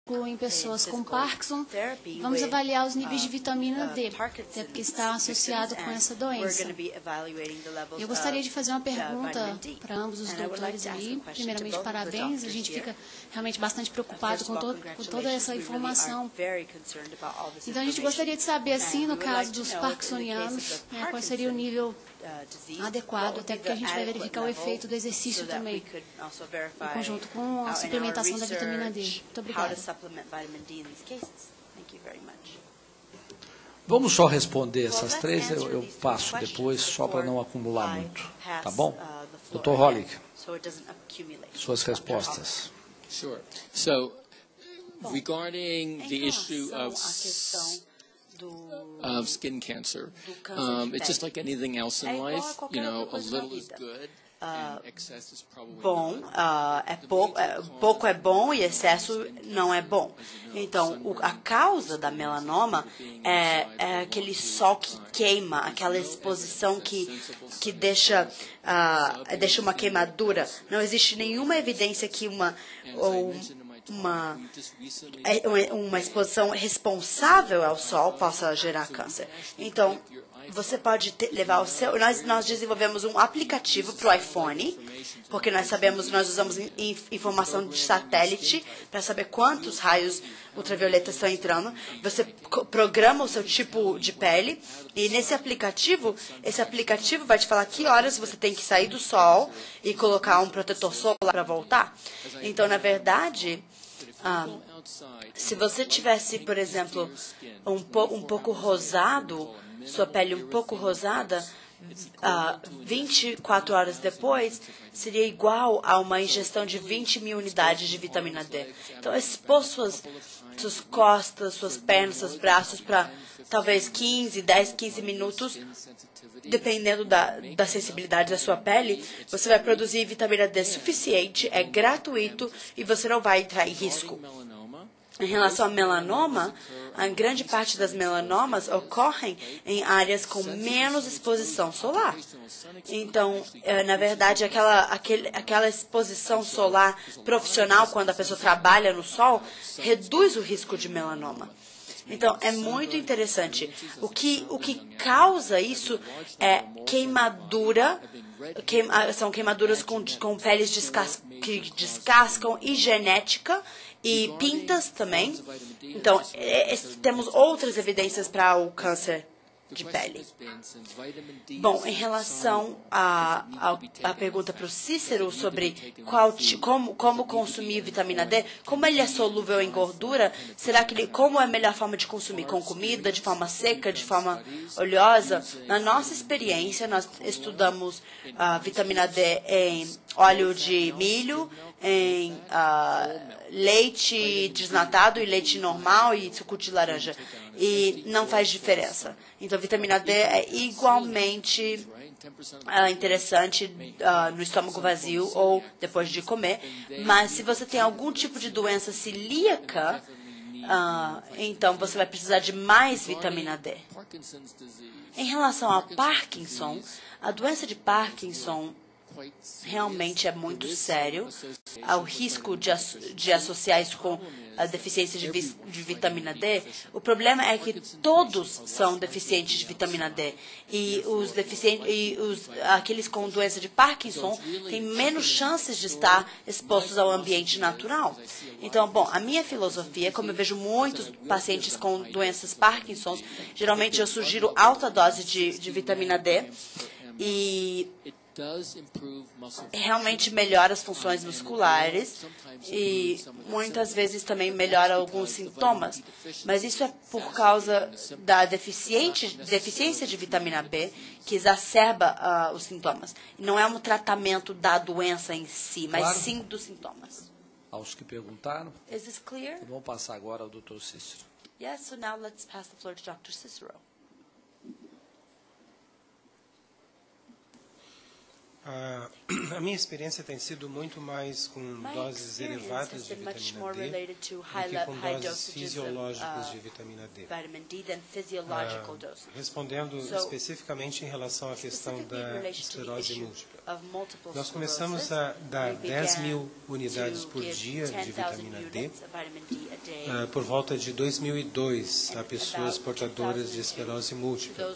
em pessoas com Parkinson, vamos avaliar os níveis de vitamina D, até porque está associado com essa doença. Eu gostaria de fazer uma pergunta para ambos os doutores aí. Primeiramente, parabéns. A gente fica realmente bastante preocupado com toda essa informação. Então, a gente gostaria de saber, assim, no caso dos parkinsonianos, qual seria o nível adequado, até porque a gente vai verificar o efeito do exercício também, em conjunto com a suplementação da vitamina D. Muito obrigada. Vamos só responder essas três, eu passo depois, só para não acumular muito, tá bom? Dr. Hollick, suas respostas. Sure. So, regarding the issue of skin cancer, it's just like anything else in life. You know, a little is good. Pouco é bom e excesso não é bom. Então, a causa da melanoma é aquele sol que queima, aquela exposição que deixa uma queimadura. Não existe nenhuma evidência que uma exposição responsável ao sol possa gerar câncer. Então, você pode levar o seu... Nós desenvolvemos um aplicativo para o iPhone, porque nós usamos informação de satélite para saber quantos raios ultravioletas estão entrando. Você programa o seu tipo de pele e esse aplicativo vai te falar que horas você tem que sair do sol e colocar um protetor solar para voltar. Então, na verdade... se você tivesse, por exemplo, um pouco rosado, sua pele um pouco rosada, 24 horas depois, seria igual a uma ingestão de 20.000 unidades de vitamina D. Então, expor suas costas, suas pernas, seus braços para talvez 10, 15 minutos, dependendo da sensibilidade da sua pele, você vai produzir vitamina D suficiente, é gratuito e você não vai entrar em risco. Em relação ao melanoma, a grande parte das melanomas ocorrem em áreas com menos exposição solar. Então, na verdade, aquela exposição solar profissional, quando a pessoa trabalha no sol, reduz o risco de melanoma. Então, é muito interessante. O que causa isso é queimadura, são queimaduras com peles que descascam e genética, e pintas também. Então, temos outras evidências para o câncer de pele. Bom, em relação à pergunta para o Cícero sobre como consumir vitamina D, como ele é solúvel em gordura, como é a melhor forma de consumir? Com comida, de forma seca, de forma oleosa? Na nossa experiência, nós estudamos vitamina D em óleo de milho, em leite desnatado e leite normal e suco de laranja. E não faz diferença. Então, vitamina D é igualmente interessante no estômago vazio ou depois de comer. Mas se você tem algum tipo de doença celíaca, então você vai precisar de mais vitamina D. Em relação a Parkinson, a doença de Parkinson realmente é muito sério. O risco de associar isso com a deficiência de vitamina D, o problema é que todos são deficientes de vitamina D. E aqueles com doença de Parkinson têm menos chances de estar expostos ao ambiente natural. Então, bom, a minha filosofia, como eu vejo muitos pacientes com doenças Parkinson, geralmente eu sugiro alta dose de vitamina D e realmente melhora as funções musculares e muitas vezes também melhora alguns sintomas. Mas isso é por causa da deficiência de vitamina B que exacerba os sintomas. Não é um tratamento da doença em si, mas claro, sim dos sintomas. Aos que perguntaram, Is this clear? Vamos passar agora ao Dr. Cícero. Yes, so now let's pass the floor to Dr. Cicero. A minha experiência tem sido muito mais com doses elevadas de vitamina D do que com doses fisiológicas de vitamina D. Respondendo especificamente em relação à questão da esclerose múltipla. Nós começamos a dar 10 mil unidades por dia de vitamina D por volta de 2002 a pessoas portadoras de esclerose múltipla.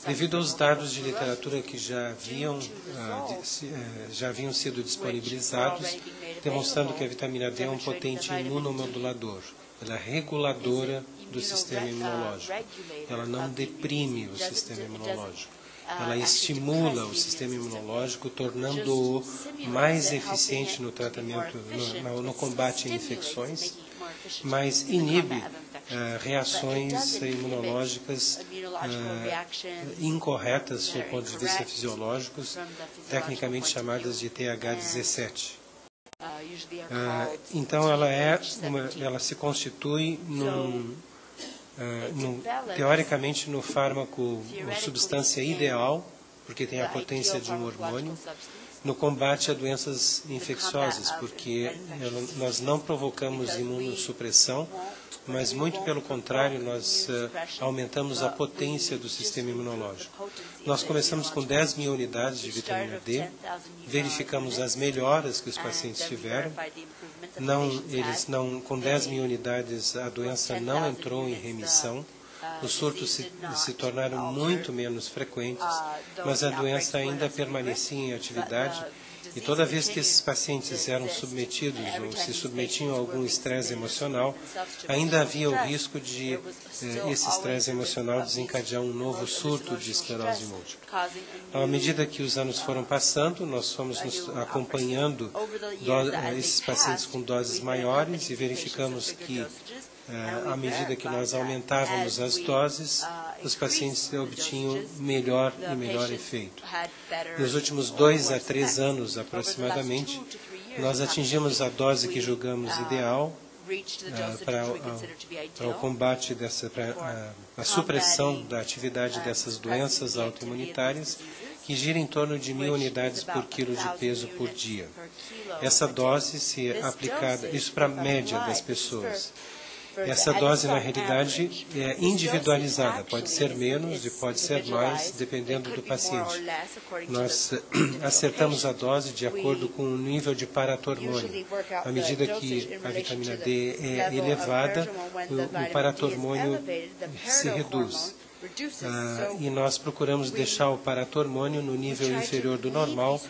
Devido aos dados de literatura que já haviam sido disponibilizados, demonstrando que a vitamina D é um potente imunomodulador. Ela é reguladora do sistema imunológico. Ela não deprime o sistema imunológico. Ela estimula o sistema imunológico, tornando-o mais eficiente no tratamento, no combate a infecções, mas inibe reações imunológicas incorretas do ponto de vista fisiológico, tecnicamente chamadas de TH17. Então, ela se constitui teoricamente no fármaco, uma substância ideal, porque tem a potência de um hormônio, no combate a doenças infecciosas, porque nós não provocamos imunossupressão, mas muito pelo contrário, nós aumentamos a potência do sistema imunológico. Nós começamos com 10 mil unidades de vitamina D, verificamos as melhoras que os pacientes tiveram. Com 10 mil unidades, a doença não entrou em remissão. Os surtos se tornaram muito menos frequentes, mas a doença ainda permanecia em atividade. E toda vez que esses pacientes eram submetidos ou se submetiam a algum estresse emocional, ainda havia o risco de esse estresse emocional desencadear um novo surto de esclerose múltipla. À medida que os anos foram passando, nós fomos acompanhando esses pacientes com doses maiores e verificamos que, à medida que nós aumentávamos as doses, os pacientes obtinham melhor e melhor efeito. Nos últimos 2 a 3 anos, aproximadamente, nós atingimos a dose que julgamos ideal para o combate, para a supressão da atividade dessas doenças autoimunitárias, que gira em torno de 1.000 unidades por quilo de peso por dia. Essa dose, se aplicada, isso para a média das pessoas. Essa dose, na realidade, é individualizada. Pode ser menos e pode ser mais, dependendo do paciente. Nós acertamos a dose de acordo com o nível de paratormônio. À medida que a vitamina D é elevada, o paratormônio se reduz. E nós procuramos deixar o paratormônio no nível inferior do normal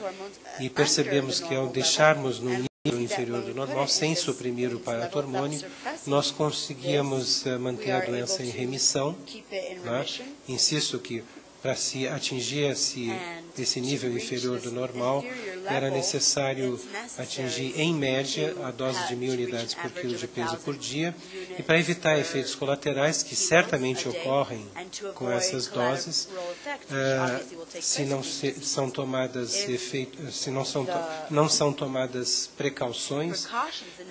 e percebemos que, ao deixarmos no nível inferior do normal, sem suprimir o paratormônio, nós conseguíamos manter a doença em remissão. Né? Insisto que, para se atingir esse nível inferior do normal, era necessário atingir, em média, a dose de 1.000 unidades por quilo de peso por dia, e para evitar efeitos colaterais que certamente ocorrem com essas doses, se não são tomadas precauções,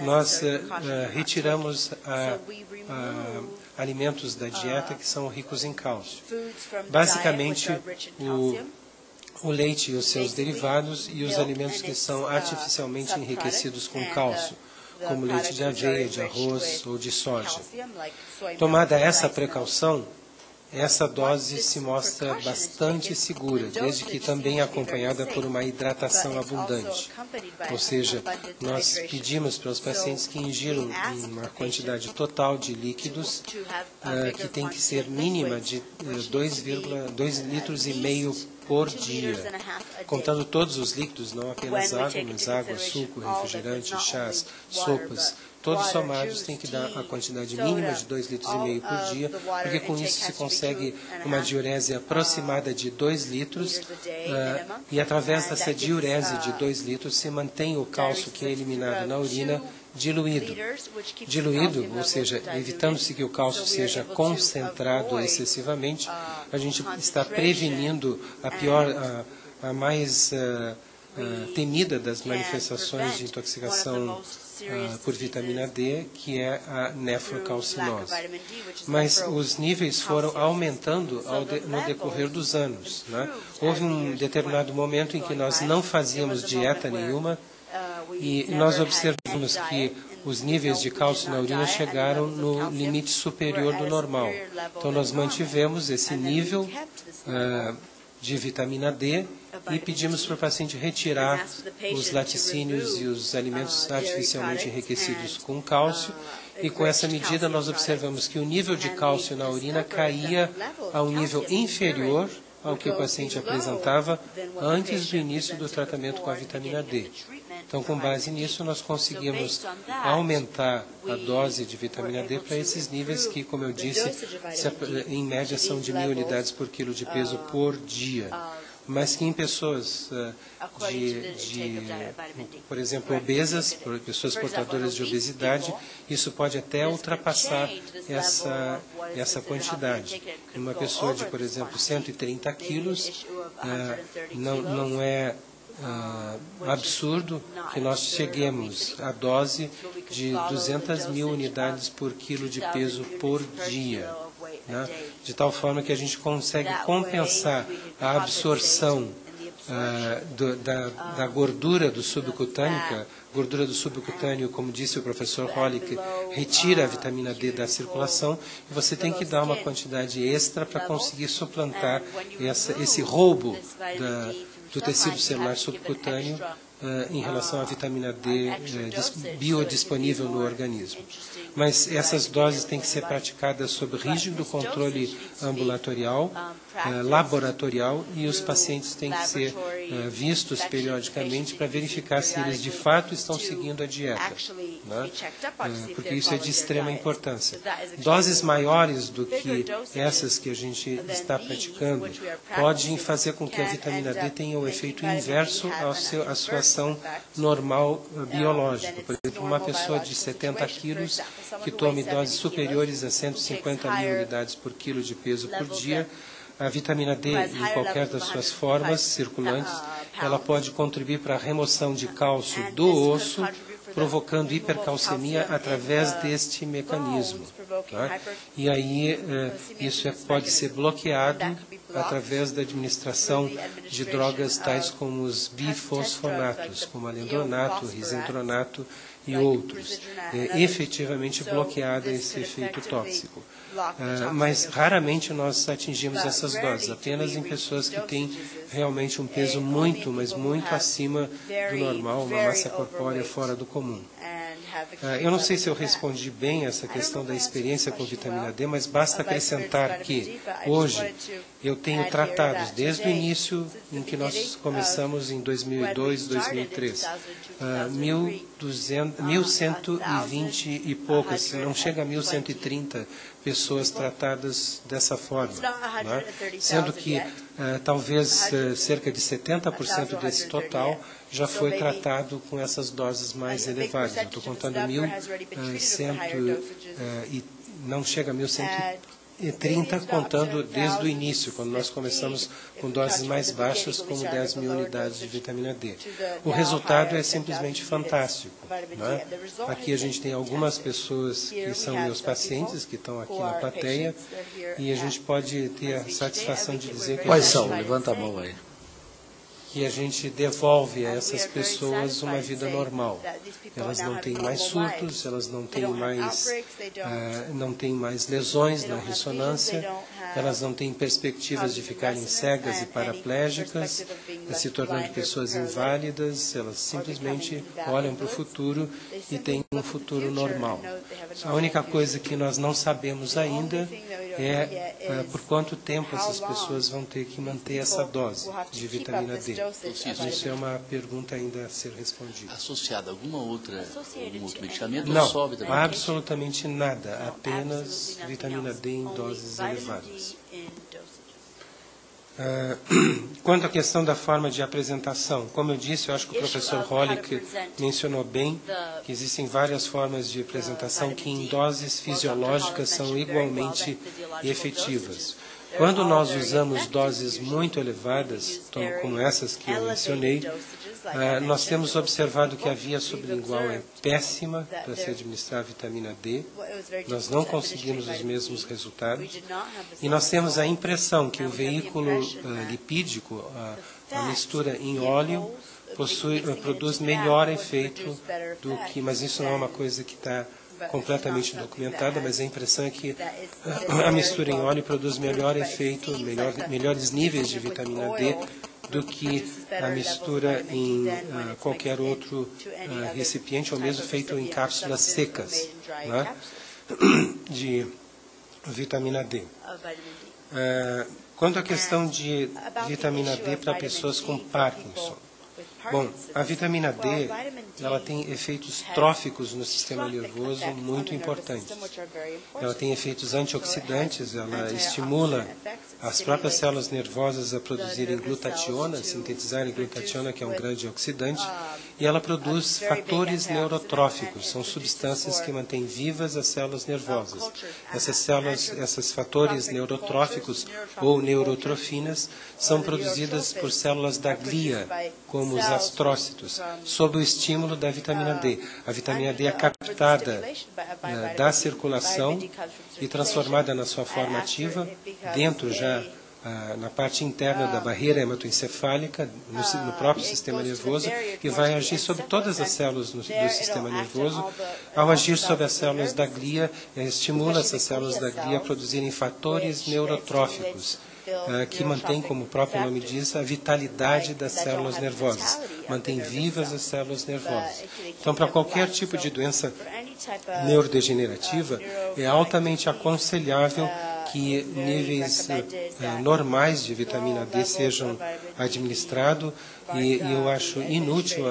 nós retiramos alimentos da dieta que são ricos em cálcio. Basicamente, o leite e os seus derivados e os alimentos que são artificialmente enriquecidos com cálcio, como leite de aveia, de arroz ou de soja. Tomada essa precaução, essa dose se mostra bastante segura, desde que também acompanhada por uma hidratação abundante. Ou seja, nós pedimos para os pacientes que ingiram uma quantidade total de líquidos que tem que ser mínima de 2,5 litros por dia, contando todos os líquidos, não apenas água, mas água, suco, refrigerante, chás, sopas. Todos somados têm que dar a quantidade mínima de 2,5 litros por dia, porque com isso se consegue uma diurese aproximada de 2 litros, e através dessa diurese de 2 litros se mantém o cálcio que é eliminado na urina diluído, ou seja, evitando-se que o cálcio seja concentrado excessivamente, a gente está prevenindo a mais temida das manifestações de intoxicação por vitamina D, que é a nefrocalcinose. Mas os níveis foram aumentando no decorrer dos anos, né? Houve um determinado momento em que nós não fazíamos dieta nenhuma e nós observamos que os níveis de cálcio na urina chegaram no limite superior do normal. Então, nós mantivemos esse nível de vitamina D e pedimos para o paciente retirar os laticínios e os alimentos artificialmente enriquecidos com cálcio. E com essa medida nós observamos que o nível de cálcio na urina caía a um nível inferior ao que o paciente apresentava antes do início do tratamento com a vitamina D. Então, com base nisso, nós conseguimos aumentar a dose de vitamina D para esses níveis que, como eu disse, em média são de 1.000 unidades por quilo de peso por dia. Mas que em pessoas por exemplo, obesas, pessoas portadoras de obesidade, isso pode até ultrapassar essa quantidade. Uma pessoa de, por exemplo, 130 quilos, não é absurdo que nós cheguemos à dose de 200.000 unidades por quilo de peso por dia, né? De tal forma que a gente consegue compensar a absorção da gordura do subcutâneo. Gordura do subcutâneo, como disse o professor Hollick, retira a vitamina D da circulação, e você tem que dar uma quantidade extra para conseguir suplantar esse roubo do tecido celular subcutâneo em relação à vitamina D biodisponível no organismo. Mas essas doses têm que ser praticadas sob rígido controle ambulatorial, laboratorial, e os pacientes têm que ser vistos periodicamente para verificar se eles de fato estão seguindo a dieta, né? Porque isso é de extrema importância. Doses maiores do que essas que a gente está praticando podem fazer com que a vitamina D tenha o efeito inverso à sua ação normal biológica. Por exemplo, uma pessoa de 70 quilos que tome doses superiores a 150.000 unidades por quilo de peso por dia, a vitamina D, em qualquer das suas formas circulantes, ela pode contribuir para a remoção de cálcio do osso, provocando hipercalcemia através deste mecanismo, tá? E aí isso pode ser bloqueado através da administração de drogas tais como os bifosfonatos, como alendronato, risendronato e outros. Efetivamente bloqueada esse efeito tóxico. Mas raramente nós atingimos essas doses, apenas em pessoas que têm realmente um peso muito, mas muito acima do normal, uma massa corpórea fora do comum. Eu não sei se eu respondi bem essa questão da experiência com vitamina D, mas basta acrescentar que hoje eu tenho tratados desde o início em que nós começamos em 2002, 2003, 1.120 e poucas, não chega a 1.130 pessoas tratadas dessa forma, né? Sendo que talvez cerca de 70% desse total já foi tratado com essas doses mais elevadas. Eu estou contando 1.100 e não chega a 1.130, contando desde o início, quando nós começamos com doses mais baixas, como 10.000 unidades de vitamina D. O resultado é simplesmente fantástico, né? Aqui a gente tem algumas pessoas que são meus pacientes, que estão aqui na plateia, e a gente pode ter a satisfação de dizer que... Quais são? Levanta a mão aí. Que a gente devolve a essas pessoas uma vida normal. Elas não têm mais surtos, elas não têm mais lesões na ressonância, elas não têm perspectivas de ficarem cegas e paraplégicas, se tornando pessoas inválidas, elas simplesmente olham para o futuro e têm um futuro normal. A única coisa que nós não sabemos ainda é por quanto tempo essas pessoas vão ter que manter essa dose de vitamina D. Isso é uma pergunta ainda a ser respondida. Associada a algum outro medicamento? Não, só vitamina D? Absolutamente nada, apenas vitamina D em doses elevadas. Quanto à questão da forma de apresentação, como eu disse, eu acho que o professor Hollick mencionou bem que existem várias formas de apresentação que em doses fisiológicas são igualmente efetivas. Quando nós usamos doses muito elevadas, como essas que eu mencionei, Nós temos observado que a via sublingual é péssima para se administrar a vitamina D. Nós não conseguimos os mesmos resultados. E nós temos a impressão que o veículo lipídico, a mistura em óleo, produz melhor efeito do que... Mas isso não é uma coisa que está completamente documentada, mas a impressão é que a mistura em óleo produz melhor efeito, melhores níveis de vitamina D do que a mistura em qualquer outro recipiente, ou mesmo feito em cápsulas secas, né, de vitamina D. Quanto à questão de vitamina D para pessoas com Parkinson, bom, a vitamina D, ela tem efeitos tróficos no sistema nervoso muito importantes. Ela tem efeitos antioxidantes, ela estimula as próprias células nervosas a produzirem glutationa, sintetizarem glutationa, que é um grande oxidante, e ela produz fatores neurotróficos, são substâncias que mantêm vivas as células nervosas. Esses fatores neurotróficos ou neurotrofinas são produzidas por células da glia, como os astrócitos, sob o estímulo da vitamina D. A vitamina D é captada da circulação e transformada na sua forma ativa, dentro já na parte interna da barreira hematoencefálica, no próprio sistema nervoso, e vai agir sobre todas as células do sistema nervoso. Ao agir sobre as células da glia, estimula essas células da glia a produzirem fatores neurotróficos, que mantém, como o próprio nome diz, a vitalidade das células nervosas, mantém vivas as células nervosas. Então, para qualquer tipo de doença neurodegenerativa, é altamente aconselhável que níveis normais de vitamina D sejam administrados, e eu acho inútil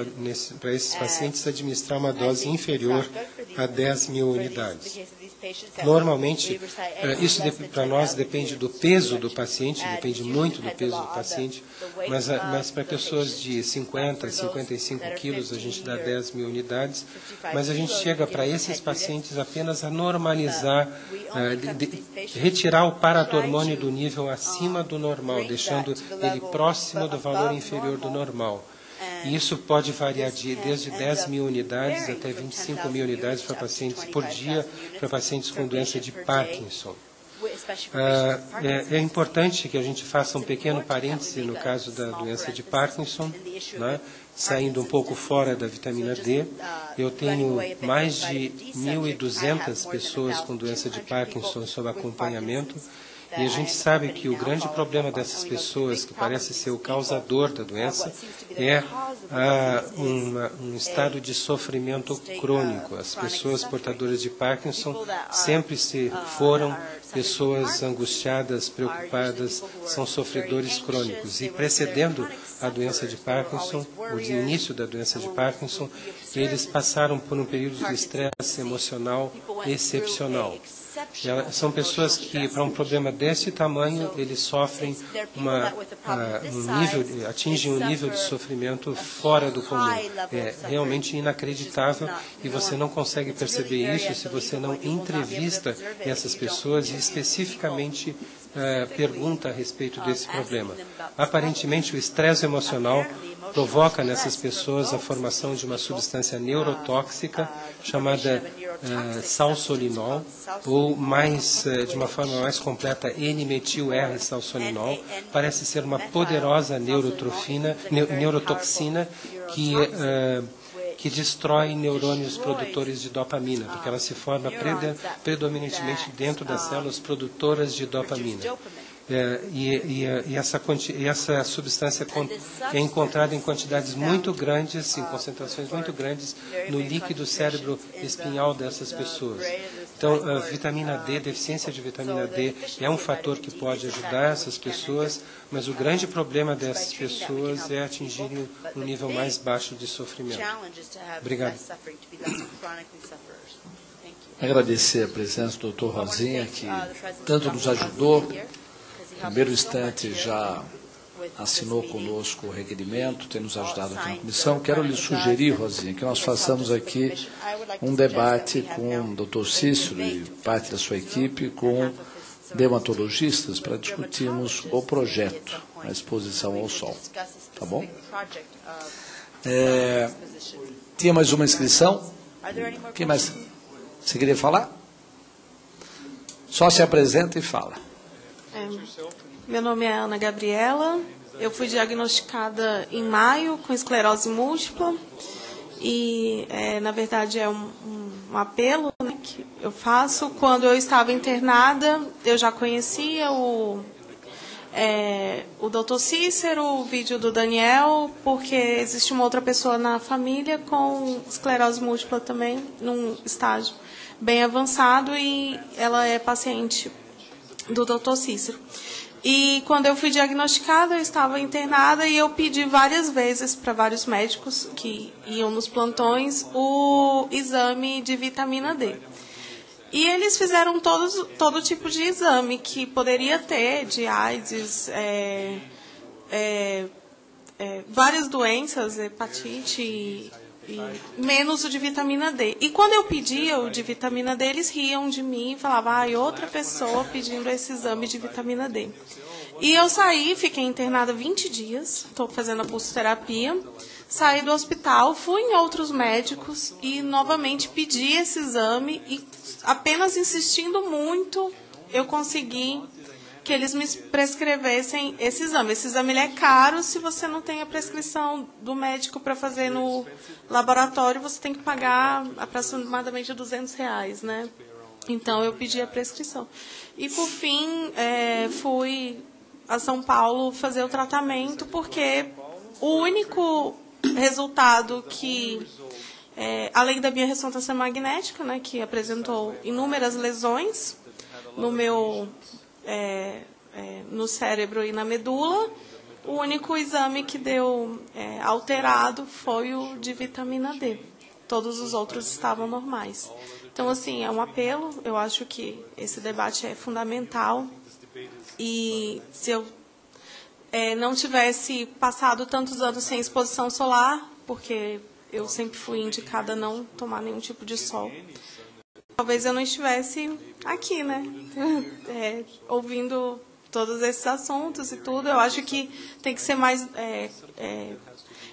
para esses pacientes administrar uma dose inferior a 10.000 unidades. Normalmente, isso para nós depende do peso do paciente, depende muito do peso do paciente, mas para pessoas de 50 a 55 quilos a gente dá 10.000 unidades, mas a gente chega para esses pacientes apenas a normalizar, retirar o paratormônio do nível acima do normal, deixando ele próximo do valor inferior do normal. E isso pode variar desde 10.000 unidades até 25.000 unidades para pacientes por dia, para pacientes com doença de Parkinson. É importante que a gente faça um pequeno parêntese no caso da doença de Parkinson, né, saindo um pouco fora da vitamina D. Eu tenho mais de 1.200 pessoas com doença de Parkinson sob acompanhamento. E a gente sabe que o grande problema dessas pessoas, que parece ser o causador da doença, é um estado de sofrimento crônico. As pessoas portadoras de Parkinson sempre foram pessoas angustiadas, preocupadas, são sofredores crônicos. E precedendo a doença de Parkinson, o início da doença de Parkinson, eles passaram por um período de estresse emocional excepcional. São pessoas que, para um problema desse tamanho, eles sofrem atingem um nível de sofrimento fora do comum. É realmente inacreditável, e você não consegue perceber isso se você não entrevista essas pessoas e especificamente pergunta a respeito desse problema. Aparentemente, o estresse emocional provoca nessas pessoas a formação de uma substância neurotóxica chamada salsolinol, ou de uma forma mais completa, N-metil-R-salsolinol. Parece ser uma poderosa neurotoxina que destrói neurônios produtores de dopamina, porque ela se forma predominantemente dentro das células produtoras de dopamina. Essa substância é encontrada em quantidades muito grandes, em concentrações muito grandes, no líquido cérebro espinhal dessas pessoas. Então, a vitamina D, deficiência de vitamina D, é um fator que pode ajudar essas pessoas, mas o grande problema dessas pessoas é atingirem um nível mais baixo de sofrimento. Obrigado. Agradecer a presença do Dr. Rosinha, que tanto nos ajudou. No primeiro instante já assinou conosco o requerimento, tem nos ajudado aqui na comissão. Quero lhe sugerir, Rosinha, que nós façamos aqui um debate com o Dr. Cícero e parte da sua equipe, com dermatologistas, para discutirmos o projeto, a exposição ao sol. Tá bom? Tinha mais uma inscrição? Quem mais? Você queria falar? Só se apresenta e fala. Meu nome é Ana Gabriela. Eu fui diagnosticada em maio com esclerose múltipla. E, na verdade, é um apelo, né, que eu faço. Quando eu estava internada, eu já conhecia o Dr. Cícero, o vídeo do Daniel, porque existe uma outra pessoa na família com esclerose múltipla também, num estágio bem avançado, e ela é paciente do Dr. Cícero. E quando eu fui diagnosticada, eu estava internada e eu pedi várias vezes para vários médicos que iam nos plantões o exame de vitamina D. E eles fizeram todo tipo de exame que poderia ter, de AIDS, várias doenças, hepatite, e menos o de vitamina D. E quando eu pedia o de vitamina D, eles riam de mim e falavam, outra pessoa pedindo esse exame de vitamina D. E eu saí, fiquei internada 20 dias, estou fazendo a pulsoterapia, saí do hospital, fui em outros médicos e novamente pedi esse exame e apenas insistindo muito, eu consegui que eles me prescrevessem esse exame. Esse exame ele é caro se você não tem a prescrição do médico para fazer no laboratório, você tem que pagar aproximadamente R$200, né? Então, eu pedi a prescrição. E, por fim, fui a São Paulo fazer o tratamento, porque o único resultado que, além da minha ressonância magnética, né, que apresentou inúmeras lesões no meu no cérebro e na medula, o único exame que deu alterado foi o de vitamina D. Todos os outros estavam normais. Então, assim, é um apelo. Eu acho que esse debate é fundamental. E se eu não tivesse passado tantos anos sem exposição solar, porque eu sempre fui indicada a não tomar nenhum tipo de sol, talvez eu não estivesse aqui, né? Ouvindo todos esses assuntos e tudo. Eu acho que tem que ser mais...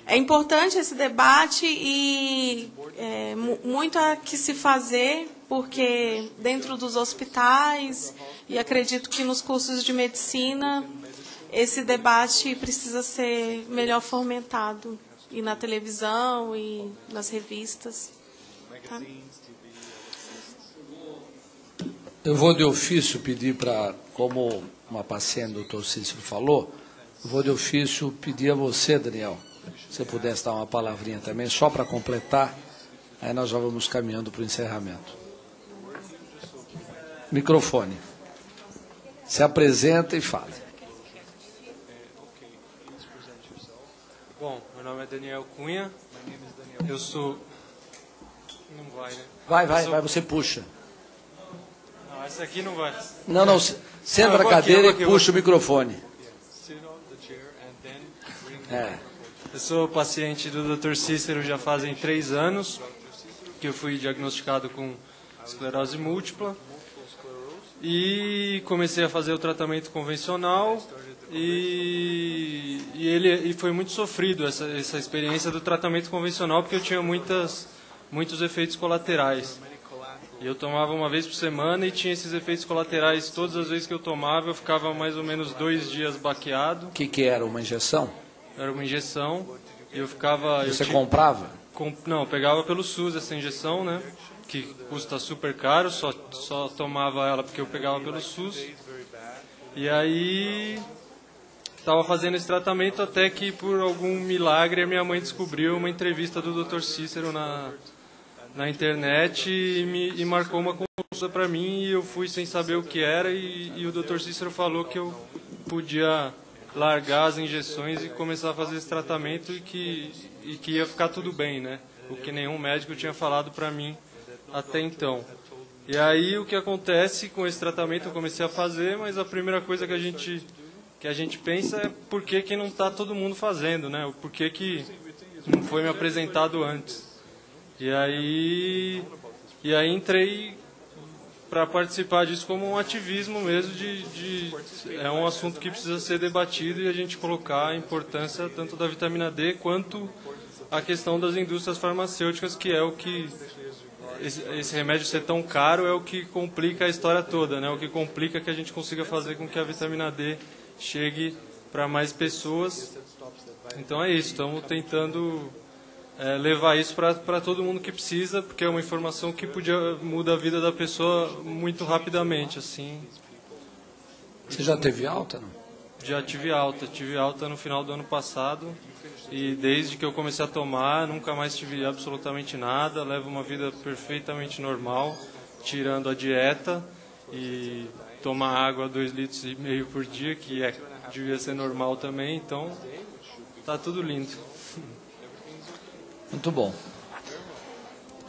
É importante esse debate e muito há que se fazer, porque dentro dos hospitais, e acredito que nos cursos de medicina, esse debate precisa ser melhor fomentado, e na televisão e nas revistas. Tá? Eu vou de ofício pedir para, como uma paciente do Dr. Cícero falou, eu vou de ofício pedir a você, Daniel, se você pudesse dar uma palavrinha também, só para completar, aí nós já vamos caminhando para o encerramento. Microfone. Se apresenta e fale. Bom, meu nome é Daniel Cunha, eu sou... Não vai, né? Vai, você puxa. Não, essa aqui não vai. Não, senta na cadeira e puxa o microfone. Eu sou paciente do Dr. Cícero já fazem 3 anos, que eu fui diagnosticado com esclerose múltipla. E comecei a fazer o tratamento convencional e foi muito sofrido essa experiência do tratamento convencional, porque eu tinha muitos efeitos colaterais. E eu tomava uma vez por semana e tinha esses efeitos colaterais todas as vezes que eu tomava. Eu ficava mais ou menos 2 dias baqueado. O que era? Uma injeção? Era uma injeção. E eu ficava... Você comprava? Não, eu pegava pelo SUS essa injeção, né? Que custa super caro, só tomava ela porque eu pegava pelo SUS. E aí estava fazendo esse tratamento até que, por algum milagre, a minha mãe descobriu uma entrevista do Dr. Cícero na internet e marcou uma consulta para mim, e eu fui sem saber o que era, e o Dr. Cícero falou que eu podia largar as injeções e começar a fazer esse tratamento e que ia ficar tudo bem, né? O que nenhum médico tinha falado para mim até então. E aí o que acontece com esse tratamento, eu comecei a fazer, mas a primeira coisa que a gente pensa é por que não está todo mundo fazendo, né? Por que não foi me apresentado antes. E aí entrei para participar disso como um ativismo mesmo, é um assunto que precisa ser debatido e a gente colocar a importância tanto da vitamina D quanto a questão das indústrias farmacêuticas, que é o que esse remédio ser tão caro é o que complica a história toda, né? O que complica que a gente consiga fazer com que a vitamina D chegue para mais pessoas. Então é isso, estamos tentando levar isso para todo mundo que precisa, porque é uma informação que muda a vida da pessoa muito rapidamente, assim. Você já teve alta, não? Já tive alta no final do ano passado, e desde que eu comecei a tomar, nunca mais tive absolutamente nada, levo uma vida perfeitamente normal, tirando a dieta, e tomar água 2,5 litros por dia, que devia ser normal também, então tá tudo lindo. Muito bom.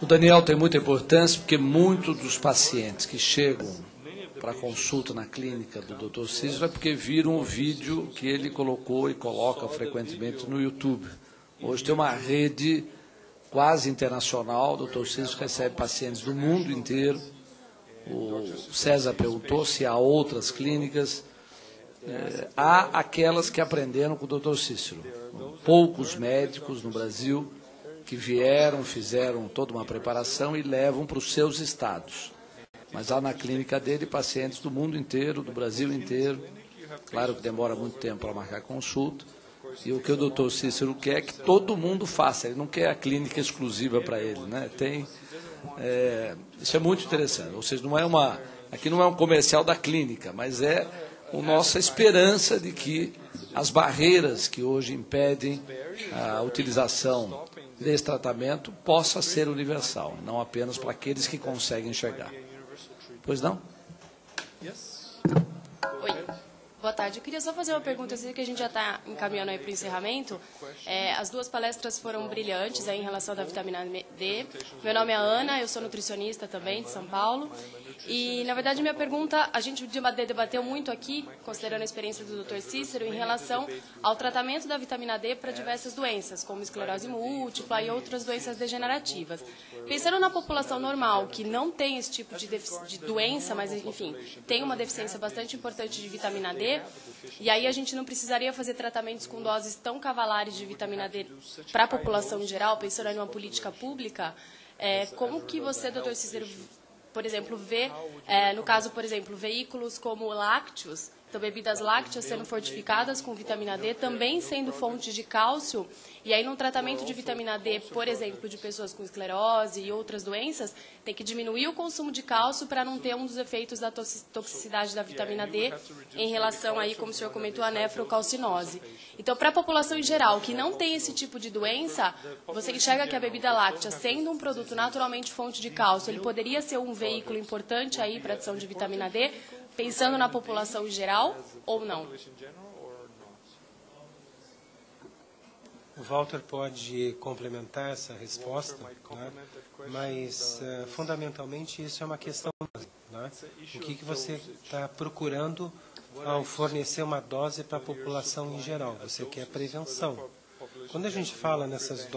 O Daniel tem muita importância porque muitos dos pacientes que chegam para consulta na clínica do Dr. Cícero é porque viram o vídeo que ele colocou e coloca frequentemente no YouTube. Hoje tem uma rede quase internacional, o Dr. Cícero recebe pacientes do mundo inteiro. O César perguntou se há outras clínicas. Há aquelas que aprenderam com o Dr. Cícero. Poucos médicos no Brasil que vieram, fizeram toda uma preparação e levam para os seus estados. Mas há na clínica dele pacientes do mundo inteiro, do Brasil inteiro. Claro que demora muito tempo para marcar consulta. E o que o doutor Cícero quer é que todo mundo faça. Ele não quer a clínica exclusiva para ele, né? Isso é muito interessante. Ou seja, aqui não é um comercial da clínica, mas é a nossa esperança de que as barreiras que hoje impedem a utilização desse tratamento possa ser universal, não apenas para aqueles que conseguem enxergar. Pois não? Oi, boa tarde. Eu queria só fazer uma pergunta, assim, que a gente já está encaminhando aí para o encerramento. As duas palestras foram brilhantes aí em relação à vitamina D. Meu nome é Ana, eu sou nutricionista também, de São Paulo. E, na verdade, minha pergunta, a gente debateu muito aqui, considerando a experiência do Dr. Cícero, em relação ao tratamento da vitamina D para diversas doenças, como esclerose múltipla e outras doenças degenerativas. Pensando na população normal, que não tem esse tipo de doença, mas, enfim, tem uma deficiência bastante importante de vitamina D, e aí a gente não precisaria fazer tratamentos com doses tão cavalares de vitamina D para a população em geral, pensando em uma política pública, como que você, Dr. Cícero, por exemplo, vê, no caso, por exemplo, veículos como lácteos, então bebidas lácteas sendo fortificadas com vitamina D, também sendo fonte de cálcio, e aí no tratamento de vitamina D, por exemplo, de pessoas com esclerose e outras doenças, tem que diminuir o consumo de cálcio para não ter um dos efeitos da toxicidade da vitamina D em relação aí, como o senhor comentou, a nefrocalcinose. Então, para a população em geral que não tem esse tipo de doença, você enxerga que a bebida láctea, sendo um produto naturalmente fonte de cálcio, ele poderia ser um veículo importante aí para a adição de vitamina D, pensando na população em geral, ou não? O Walter pode complementar essa resposta, né? Mas, fundamentalmente, isso é uma questão. Né? O que você está procurando ao fornecer uma dose para a população em geral? Você quer prevenção. Quando a gente fala nessas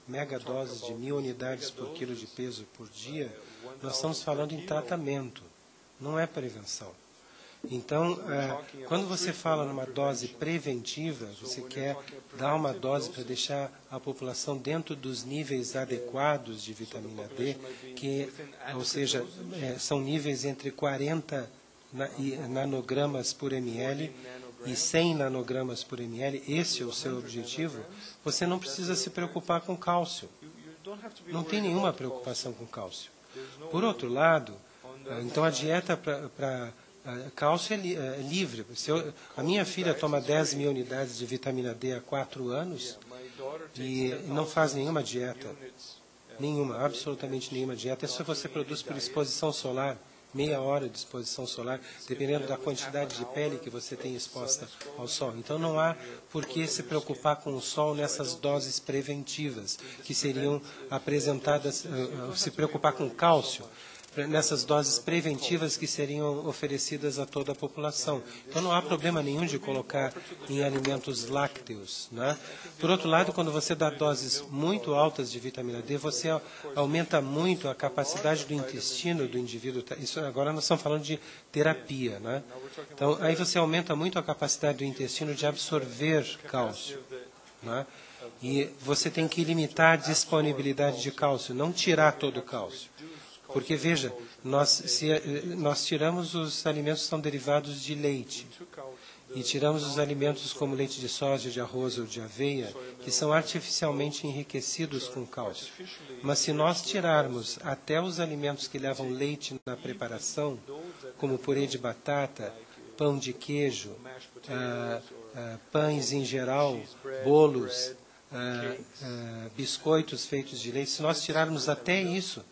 megadoses de 1.000 unidades por quilo de peso por dia, nós estamos falando em tratamento, não é prevenção. Então, quando você fala numa dose preventiva, você quer dar uma dose para deixar a população dentro dos níveis adequados de vitamina D, ou seja, são níveis entre 40 nanogramas por ml e 100 nanogramas por ml, esse é o seu objetivo, você não precisa se preocupar com cálcio. Não tem nenhuma preocupação com cálcio. Por outro lado, então a dieta para cálcio é livre. A minha filha toma 10.000 unidades de vitamina D há 4 anos e não faz nenhuma dieta. Nenhuma, absolutamente nenhuma dieta. Isso você produz por exposição solar, meia hora de exposição solar, dependendo da quantidade de pele que você tem exposta ao sol. Então não há por que se preocupar com o sol nessas doses preventivas, que seriam apresentadas, se preocupar com cálcio. nessas doses preventivas que seriam oferecidas a toda a população. Então, não há problema nenhum de colocar em alimentos lácteos, né? Por outro lado, quando você dá doses muito altas de vitamina D, você aumenta muito a capacidade do intestino do indivíduo. Isso agora nós estamos falando de terapia, né? Então, aí você aumenta muito a capacidade do intestino de absorver cálcio, né? E você tem que limitar a disponibilidade de cálcio, não tirar todo o cálcio. Porque, veja, nós tiramos os alimentos que são derivados de leite e tiramos os alimentos como leite de soja, de arroz ou de aveia, que são artificialmente enriquecidos com cálcio. Mas se nós tirarmos até os alimentos que levam leite na preparação, como purê de batata, pão de queijo, pães em geral, bolos, biscoitos feitos de leite, se nós tirarmos até isso,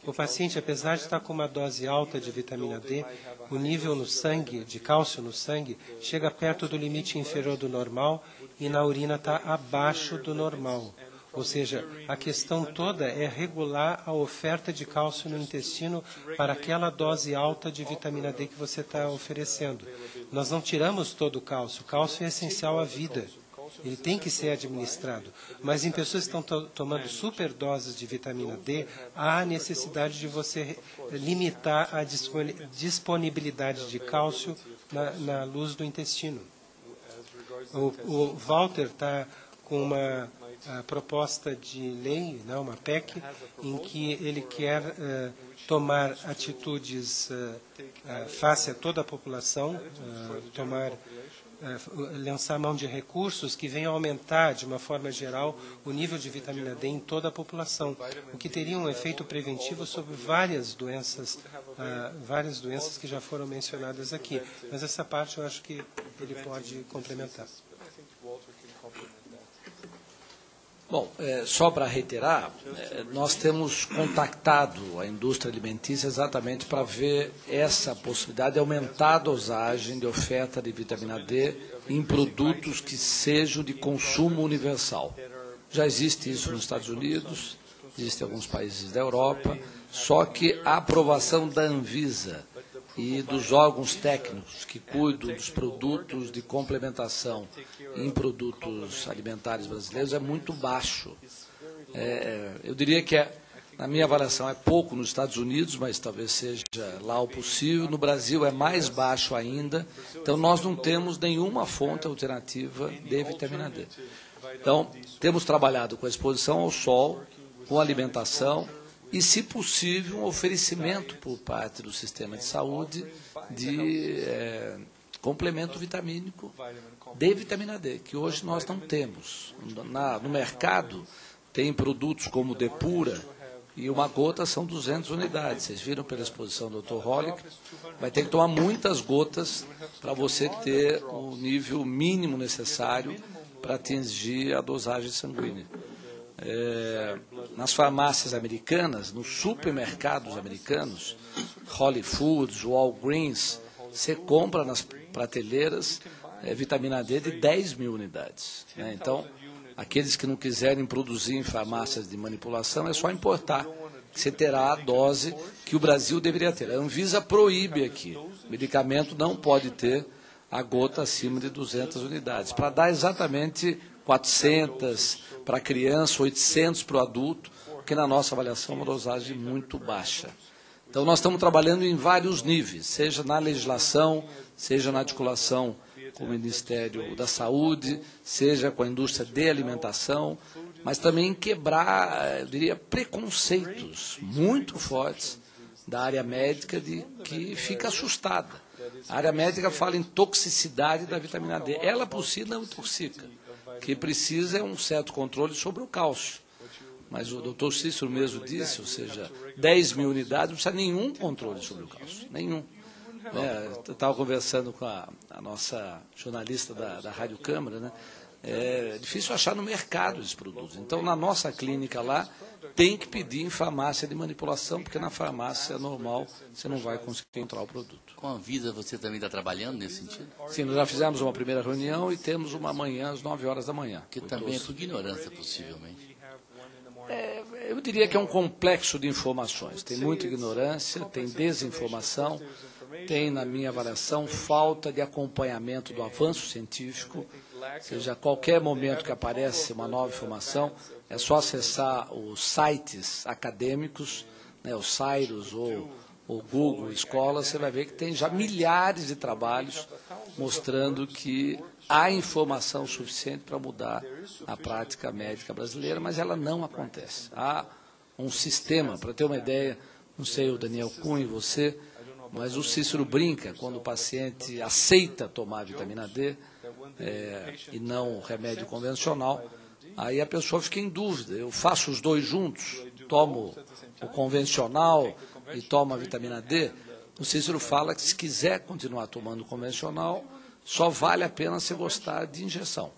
o paciente, apesar de estar com uma dose alta de vitamina D, o nível no sangue, de cálcio no sangue, chega perto do limite inferior do normal e na urina está abaixo do normal. Ou seja, a questão toda é regular a oferta de cálcio no intestino para aquela dose alta de vitamina D que você está oferecendo. Nós não tiramos todo o cálcio é essencial à vida. Ele tem que ser administrado. Mas em pessoas que estão tomando superdoses de vitamina D, há necessidade de você limitar a disponibilidade de cálcio na luz do intestino. O Walter está com uma proposta de lei, uma PEC, em que ele quer tomar atitudes face a toda a população, lançar mão de recursos que venham aumentar, de uma forma geral, o nível de vitamina D em toda a população, o que teria um efeito preventivo sobre várias doenças que já foram mencionadas aqui. Mas essa parte eu acho que ele pode complementar. Bom, só para reiterar, nós temos contactado a indústria alimentícia exatamente para ver essa possibilidade de aumentar a dosagem de oferta de vitamina D em produtos que sejam de consumo universal. Já existe isso nos Estados Unidos, existe em alguns países da Europa, só que a aprovação da Anvisa e dos órgãos técnicos que cuidam dos produtos de complementação em produtos alimentares brasileiros é muito baixo. Eu diria que, na minha avaliação, é pouco nos Estados Unidos, mas talvez seja lá o possível. No Brasil é mais baixo ainda, então nós não temos nenhuma fonte alternativa de vitamina D. Então, temos trabalhado com a exposição ao sol, com alimentação, e, se possível, um oferecimento por parte do sistema de saúde de complemento vitamínico de vitamina D, que hoje nós não temos. No mercado, tem produtos como Depura, e uma gota são 200 unidades. Vocês viram pela exposição do Dr. Hollick, vai ter que tomar muitas gotas para você ter o nível mínimo necessário para atingir a dosagem sanguínea. Nas farmácias americanas, nos supermercados americanos, Whole Foods, Walgreens, você compra nas prateleiras vitamina D de 10 mil unidades. Então, aqueles que não quiserem produzir em farmácias de manipulação, é só importar, que você terá a dose que o Brasil deveria ter. A Anvisa proíbe aqui, o medicamento não pode ter a gota acima de 200 unidades, para dar exatamente 400 para a criança, 800 para o adulto, que na nossa avaliação é uma dosagem muito baixa. Então, nós estamos trabalhando em vários níveis, seja na legislação, seja na articulação com o Ministério da Saúde, seja com a indústria de alimentação, mas também em quebrar, eu diria, preconceitos muito fortes da área médica que fica assustada. A área médica fala em toxicidade da vitamina D. Ela, por si, não intoxica. O que precisa é um certo controle sobre o cálcio. Mas o doutor Cícero mesmo disse, ou seja, 10 mil unidades, não precisa nenhum controle sobre o cálcio. Nenhum. Eu estava conversando com a nossa jornalista da Rádio Câmara, né? É difícil achar no mercado esses produtos. Então, na nossa clínica lá, tem que pedir em farmácia de manipulação, porque na farmácia normal você não vai conseguir encontrar o produto. Com a Anvisa, você também está trabalhando nesse sentido? Sim, nós já fizemos uma primeira reunião e temos uma amanhã às 9 horas da manhã. Que também é por ignorância, possivelmente. Eu diria que é um complexo de informações. Tem muita ignorância, tem desinformação, tem, na minha avaliação, falta de acompanhamento do avanço científico. Ou seja, a qualquer momento que aparece uma nova informação, é só acessar os sites acadêmicos, né, o Cyrus ou o Google Escola, você vai ver que tem já milhares de trabalhos mostrando que há informação suficiente para mudar a prática médica brasileira, mas ela não acontece. Há um sistema, para ter uma ideia, não sei o Daniel Cunha e você, mas o Cícero brinca quando o paciente aceita tomar vitamina D e não o remédio convencional, aí a pessoa fica em dúvida. Eu faço os dois juntos, tomo o convencional e tomo a vitamina D. O Cícero fala que se quiser continuar tomando o convencional, só vale a pena se gostar de injeção,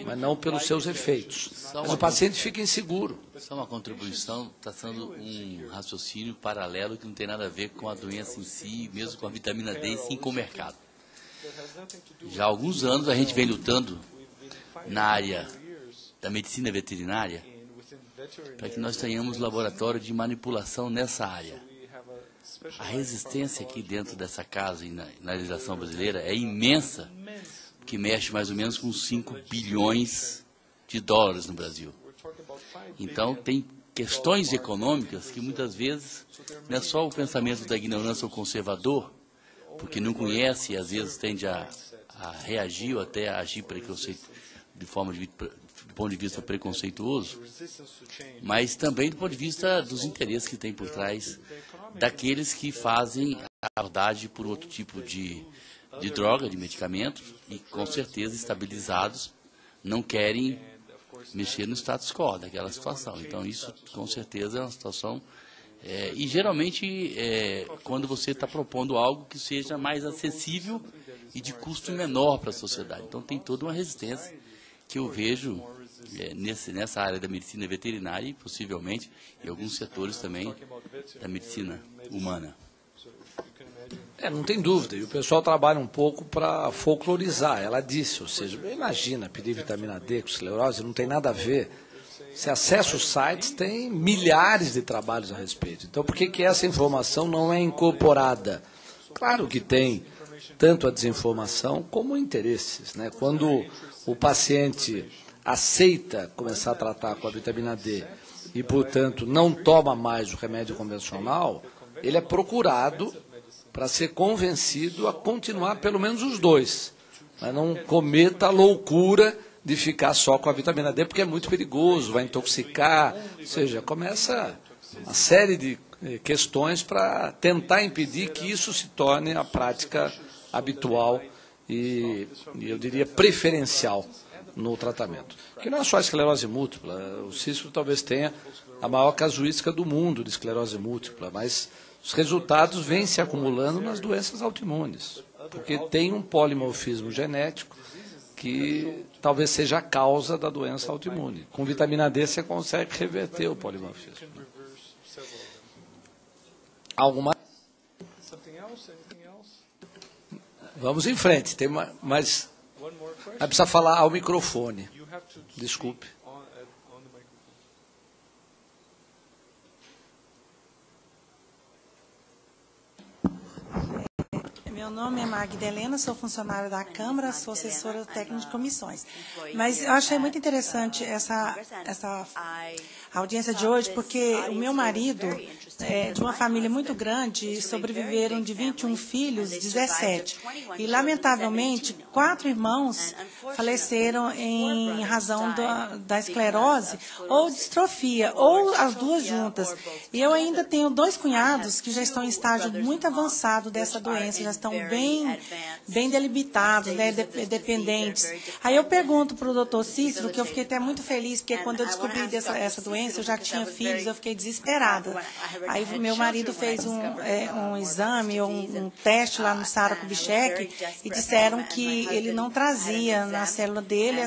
mas não pelos seus efeitos. Mas o paciente fica inseguro. Só uma contribuição, está sendo um raciocínio paralelo que não tem nada a ver com a doença em si, mesmo com a vitamina D, e sim com o mercado. Já há alguns anos a gente vem lutando na área da medicina veterinária para que nós tenhamos laboratório de manipulação nessa área. A resistência aqui dentro dessa casa e na legislação brasileira é imensa, que mexe mais ou menos com 5 bilhões de dólares no Brasil. Então, tem questões econômicas que muitas vezes não é só o pensamento da ignorância ou conservador, porque não conhece e às vezes tende a reagir ou até a agir de ponto de vista preconceituoso, mas também do ponto de vista dos interesses que tem por trás daqueles que fazem a abordagem por outro tipo de droga, de medicamento, e com certeza estabilizados, não querem mexer no status quo daquela situação. Então isso com certeza é uma situação, e geralmente quando você está propondo algo que seja mais acessível e de custo menor para a sociedade. Então tem toda uma resistência que eu vejo nessa área da medicina veterinária e possivelmente em alguns setores também da medicina humana. Não tem dúvida, e o pessoal trabalha um pouco para folclorizar. Ela disse, ou seja, imagina pedir vitamina D com esclerose, não tem nada a ver. Se acessa os sites, tem milhares de trabalhos a respeito. Então, por que essa informação não é incorporada? Claro que tem tanto a desinformação como interesses, né? Quando o paciente aceita começar a tratar com a vitamina D e, portanto, não toma mais o remédio convencional, ele é procurado para ser convencido a continuar pelo menos os dois. Mas não cometa a loucura de ficar só com a vitamina D, porque é muito perigoso, vai intoxicar. Ou seja, começa uma série de questões para tentar impedir que isso se torne a prática habitual e eu diria, preferencial no tratamento. Que não é só a esclerose múltipla, o Cícero talvez tenha a maior casuística do mundo de esclerose múltipla, mas os resultados vêm se acumulando nas doenças autoimunes, porque tem um polimorfismo genético que talvez seja a causa da doença autoimune. Com vitamina D você consegue reverter o polimorfismo. Alguma? Vamos em frente, tem mais. Vai precisar falar ao microfone. Desculpe. Meu nome é Magda Helena, sou funcionária da Câmara, sou assessora técnica de comissões. Mas eu achei muito interessante essa audiência de hoje, porque o meu marido é de uma família muito grande, sobreviveram de 21 filhos, 17. E, lamentavelmente, 4 irmãos faleceram em razão da esclerose ou distrofia, ou as duas juntas. E eu ainda tenho 2 cunhados que já estão em estágio muito avançado dessa doença, já estão bem delimitados, né, dependentes. Aí eu pergunto para o doutor Cícero, que eu fiquei até muito feliz, porque quando eu descobri essa doença, eu já tinha filhos, eu fiquei desesperada. Aí meu marido fez um exame, um teste lá no Sarah Kubitschek, e disseram que ele não trazia na célula dele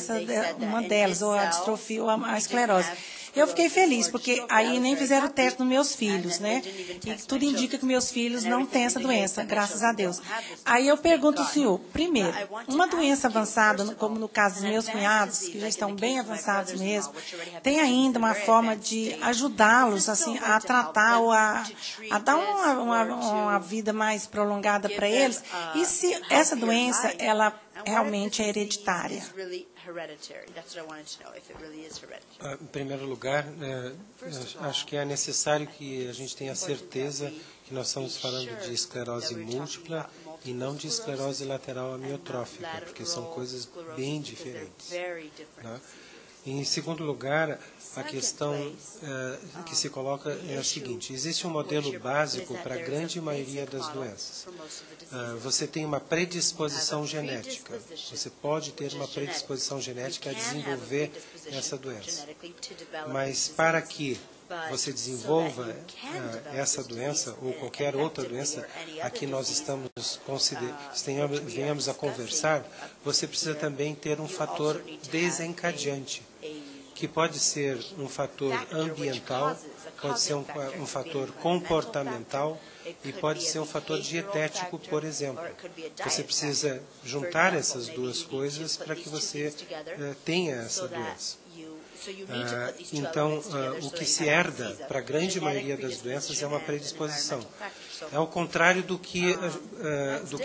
uma delas, ou a distrofia ou a esclerose. Eu fiquei feliz, porque aí nem fizeram o teste nos meus filhos, né? E tudo indica que meus filhos não têm essa doença, graças a Deus. Aí eu pergunto ao senhor, primeiro, uma doença avançada, como no caso dos meus cunhados, que já estão bem avançados mesmo, tem ainda uma forma de ajudá-los assim, a tratar ou a dar uma vida mais prolongada para eles? E se essa doença, ela realmente é hereditária? Em primeiro lugar, acho que é necessário que a gente tenha certeza que nós estamos falando de esclerose múltipla e não de esclerose lateral amiotrófica, porque são coisas bem diferentes, né? Em segundo lugar, a questão que se coloca é a seguinte: existe um modelo básico para a grande maioria das doenças. Você tem uma predisposição genética. Você pode ter uma predisposição genética a desenvolver essa doença. Mas para que você desenvolva essa doença ou qualquer outra doença a que nós venhamos a conversar, você precisa também ter um fator desencadeante, que pode ser um fator ambiental, pode ser um fator comportamental e pode ser um fator dietético, por exemplo. Você precisa juntar essas duas coisas para que você tenha essa doença. Então, o que se herda para a grande maioria das doenças é uma predisposição. É ao contrário do que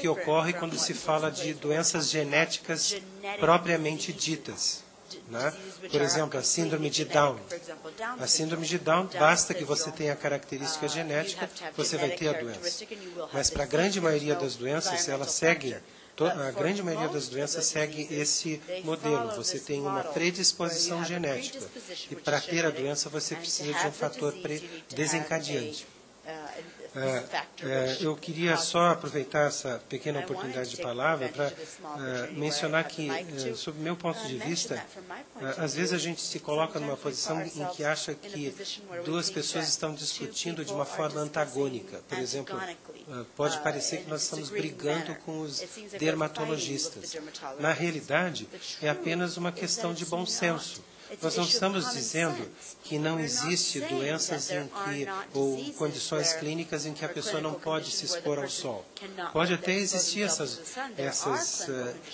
ocorre quando se fala de doenças genéticas propriamente ditas, né? Por exemplo, a síndrome de Down. A síndrome de Down, basta que você tenha a característica genética, você vai ter a doença. Mas para a grande maioria das doenças, ela segue. A grande maioria das doenças segue esse modelo. Você tem uma predisposição genética. E para ter a doença, você precisa de um fator desencadeante. Eu queria só aproveitar essa pequena oportunidade de palavra para mencionar que, sob o meu ponto de vista, às vezes a gente se coloca numa posição em que acha que duas pessoas estão discutindo de uma forma antagônica. Por exemplo, pode parecer que nós estamos brigando com os dermatologistas. Na realidade, é apenas uma questão de bom senso. Nós não estamos dizendo que não existe doenças ou condições clínicas em que a pessoa não pode se expor ao sol. Pode até existir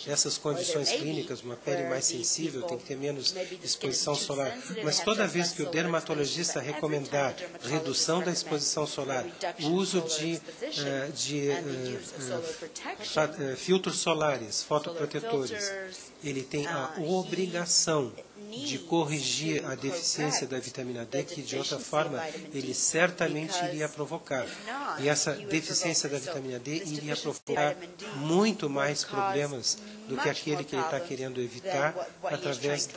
essas condições clínicas, uma pele mais sensível, tem que ter menos exposição solar. Mas toda vez que o dermatologista recomendar redução da exposição solar, o uso de filtros solares, fotoprotetores, ele tem a obrigação de corrigir a deficiência da vitamina D, que de outra forma ele certamente iria provocar. E essa deficiência da vitamina D iria provocar muito mais problemas do que aquele que ele está querendo evitar através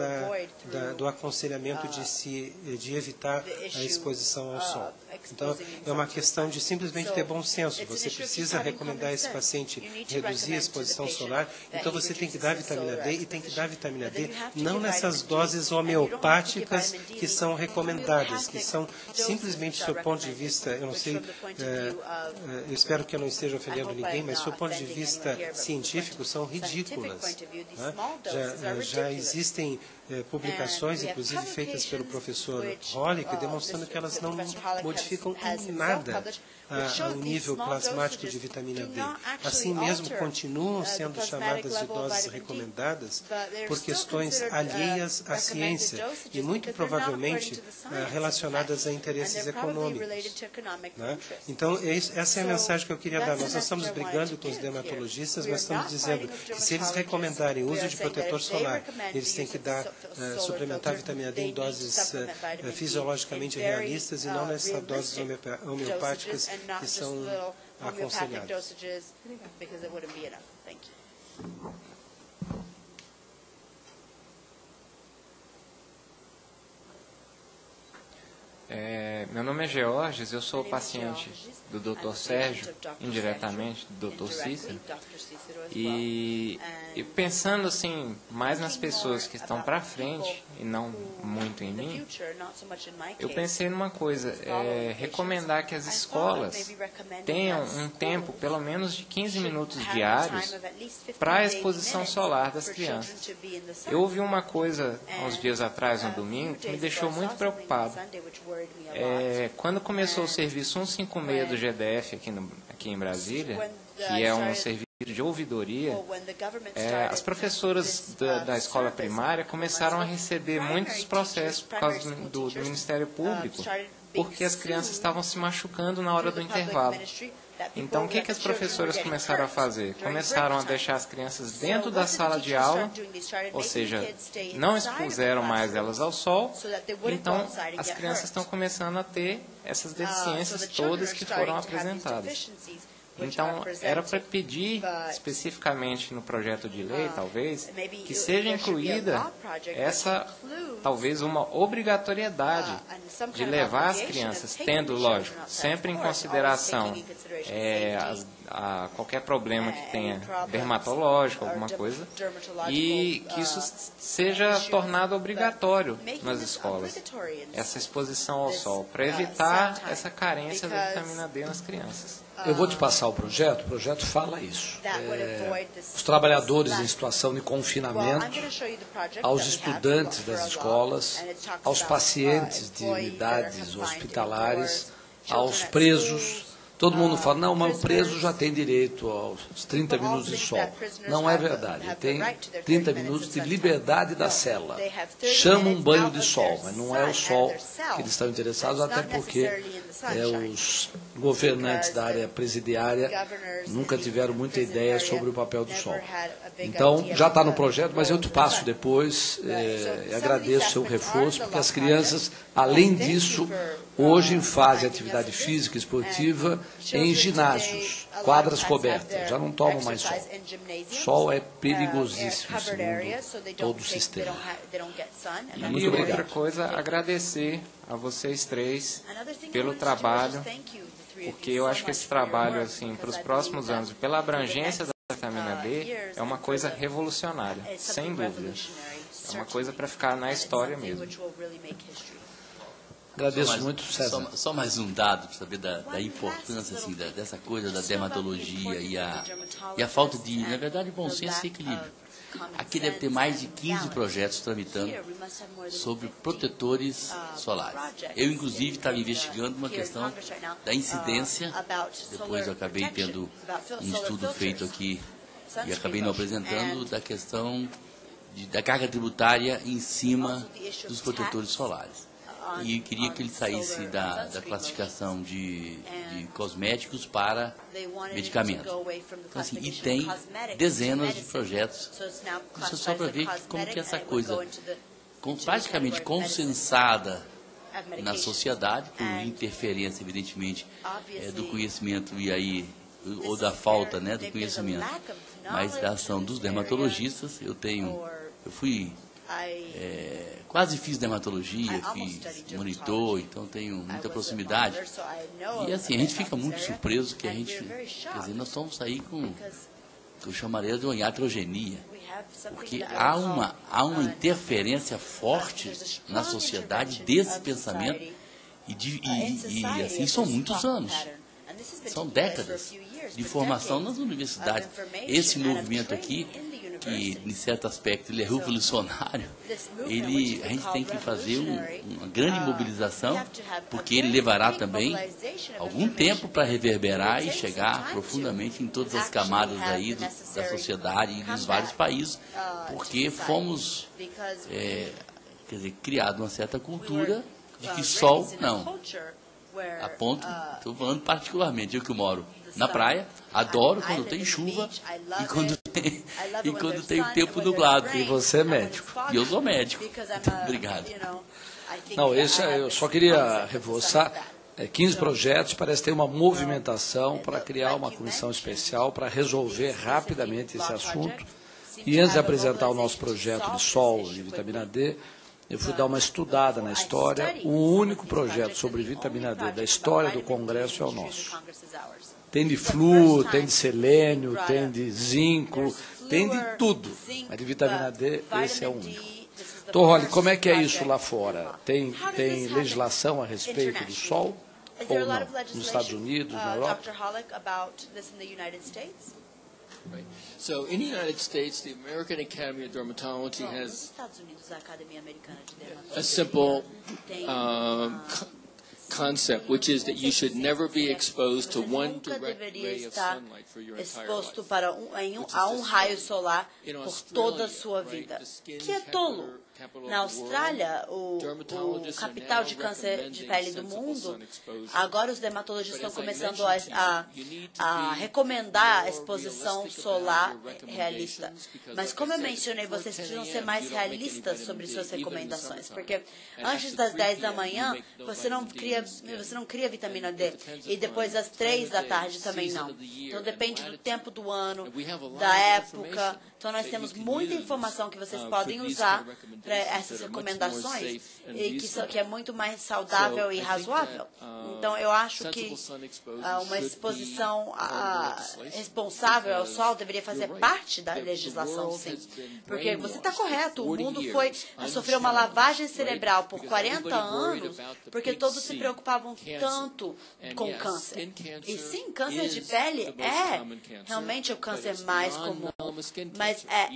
do aconselhamento de evitar a exposição ao sol. Então, é uma questão de simplesmente ter bom senso. Você precisa recomendar a esse paciente reduzir a exposição solar, então você tem que dar vitamina D, e tem que dar vitamina D não nessas doses homeopáticas que são recomendadas, que são simplesmente, do seu ponto de vista, eu não sei, eu espero que eu não esteja ofendendo ninguém, mas do seu ponto de vista científico, são ridículas. Né? Já existem publicações, inclusive feitas pelo professor Hollick, demonstrando que elas não modificam em nada o nível plasmático de vitamina D. Assim mesmo, continuam sendo chamadas de doses recomendadas por questões alheias à ciência e muito provavelmente relacionadas a interesses econômicos. Né? Então, essa é a mensagem que eu queria dar. Nós não estamos brigando com os dermatologistas, mas estamos dizendo que se eles recomendarem o uso de protetor solar, eles têm que suplementar vitamina D em doses fisiologicamente realistas e não nessas doses homeopáticas que são aconselhadas. Meu nome é Georges, eu sou paciente do Dr. Sérgio, indiretamente do Dr. Cícero, e pensando assim, mais nas pessoas que estão para frente e não muito em mim, eu pensei numa coisa, recomendar que as escolas tenham um tempo, pelo menos de 15 minutos diários, para a exposição solar das crianças. Eu ouvi uma coisa, uns dias atrás, no domingo, que me deixou muito preocupado. Quando começou o serviço 156 do GDF aqui em Brasília, que é um serviço de ouvidoria, as professoras da escola primária começaram a receber muitos processos por causa do Ministério Público, porque as crianças estavam se machucando na hora do intervalo. Então, o que as professoras começaram a fazer? Começaram a deixar as crianças dentro da sala de aula, ou seja, não expuseram mais elas ao sol, então as crianças estão começando a ter essas deficiências todas que foram apresentadas. Então, era para pedir, especificamente no projeto de lei, talvez, que seja incluída essa, talvez, uma obrigatoriedade de levar as crianças, tendo, lógico, sempre em consideração qualquer problema que tenha dermatológico, alguma coisa, e que isso seja tornado obrigatório nas escolas, essa exposição ao sol, para evitar essa carência da vitamina D nas crianças. Eu vou te passar o projeto fala isso. Os trabalhadores em situação de confinamento, aos estudantes das escolas, aos pacientes de unidades hospitalares, aos presos. Todo mundo fala, não, mas o preso já tem direito aos 30 minutos de sol. Não é verdade, ele tem 30 minutos de liberdade da cela. Chama um banho de sol, mas não é o sol que eles estão interessados, até porque os governantes da área presidiária nunca tiveram muita ideia sobre o papel do sol. Então, já está no projeto, mas eu te passo depois, agradeço o seu reforço, porque as crianças, além disso, hoje fazem atividade física e esportiva em ginásios, quadras cobertas, já não tomam mais sol. Sol é perigosíssimo, segundo todo o sistema. Muito obrigado. Outra coisa, agradecer a vocês três pelo trabalho, porque eu acho que esse trabalho, assim, para os próximos anos, pela abrangência da vitamina D, é uma coisa revolucionária, sem dúvida. É uma coisa para ficar na história mesmo. Agradeço muito, César. Só mais um dado para saber da importância assim, dessa coisa da dermatologia e a falta de, na verdade, bom senso e equilíbrio. Aqui deve ter mais de 15 projetos tramitando sobre protetores solares. Eu, inclusive, estava investigando uma questão da incidência, depois eu acabei tendo um estudo feito aqui e acabei não apresentando, da questão da carga tributária em cima dos protetores solares. E queria que ele saísse da classificação de cosméticos para medicamentos. Então, assim, e tem dezenas de projetos. Isso é só para ver como que essa coisa, praticamente consensada na sociedade, por interferência, evidentemente, do conhecimento e aí, ou da falta, né, do conhecimento, mas da ação dos dermatologistas. Eu fui... quase fiz dermatologia, fiz monitor, então tenho muita proximidade. E assim, a gente fica muito surpreso que a gente, quer dizer, nós estamos aí com o que eu chamaria de uma iatrogenia, porque há uma interferência forte na sociedade desse pensamento e assim, são muitos anos, são décadas de formação nas universidades. Esse movimento aqui, que, em certo aspecto, ele é revolucionário, a gente tem que fazer uma grande mobilização, porque ele levará também algum tempo para reverberar e chegar profundamente em todas as camadas aí da sociedade e dos vários países, porque fomos, criado uma certa cultura de que sol, não. A ponto, estou falando particularmente, eu que moro na praia, adoro quando tem chuva e quando tem o tempo nublado. E você é médico. E eu sou médico. Obrigado. Não, eu só queria reforçar, 15 projetos, parece ter uma movimentação para criar uma comissão especial para resolver rapidamente esse assunto. E antes de apresentar o nosso projeto de sol e vitamina D, eu fui dar uma estudada na história, o único projeto sobre vitamina D da história do Congresso é o nosso. Tem de flúor, tem de selênio, tem de zinco, tem de tudo. Mas de vitamina D, esse é o único. Torroli, como é que é isso lá fora? Tem legislação a respeito do sol? Ou não? Nos Estados Unidos, na Europa? Right. So in the United States, the American Academy of Dermatology has a simple concept, which is that you should never be exposed to one direct ray of sunlight for your entire life. A um raio solar por toda a sua vida. Que é tolo. Na Austrália, o capital de câncer de pele do mundo, agora os dermatologistas estão começando a recomendar a exposição solar realista. Mas, como eu mencionei, vocês precisam ser mais realistas sobre suas recomendações, porque antes das 10 da manhã, você não cria vitamina D, e depois das 3 da tarde também não. Então, depende do tempo do ano, da época. Então, nós temos muita informação que vocês podem usar para essas recomendações, e que é muito mais saudável e razoável. Então, eu acho que uma exposição responsável ao sol deveria fazer parte da legislação, sim. Porque você está correto, o mundo sofreu uma lavagem cerebral por 40 anos, porque todos se preocupavam tanto com câncer. E sim, câncer de pele é realmente o câncer mais comum, mas é